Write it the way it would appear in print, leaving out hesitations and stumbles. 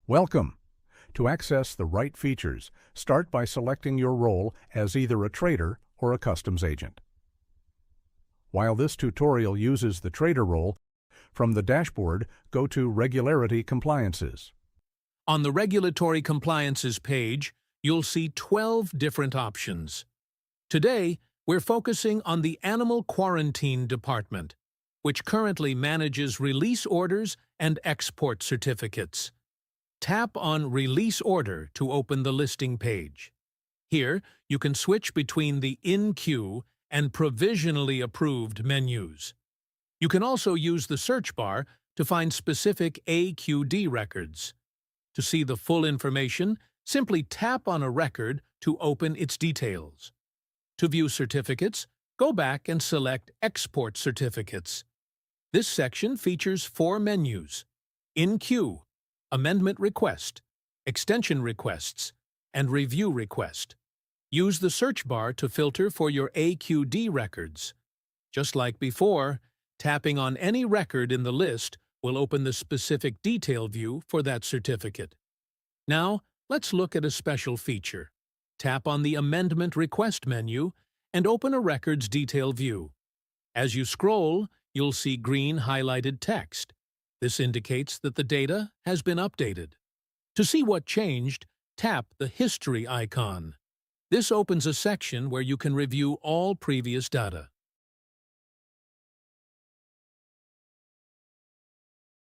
Welcome! To access the right features, start by selecting your role as either a trader or a customs agent. While this tutorial uses the trader role, from the dashboard, go to Regularity Compliances. On the Regulatory Compliances page, you'll see 12 different options. Today, we're focusing on the Animal Quarantine Department, which currently manages release orders and export certificates. Tap on Release Order to open the listing page. Here, you can switch between the In Queue and Provisionally Approved menus. You can also use the search bar to find specific AQD records. To see the full information, simply tap on a record to open its details. To view certificates, go back and select Export Certificates. This section features 4 menus: In Queue, Amendment Request, Extension Requests, and Review Request. Use the search bar to filter for your AQD records. Just like before, tapping on any record in the list will open the specific detail view for that certificate. Now, let's look at a special feature. Tap on the Amendment Request menu and open a record's detail view. As you scroll, you'll see green highlighted text. This indicates that the data has been updated. To see what changed, tap the History icon. This opens a section where you can review all previous data.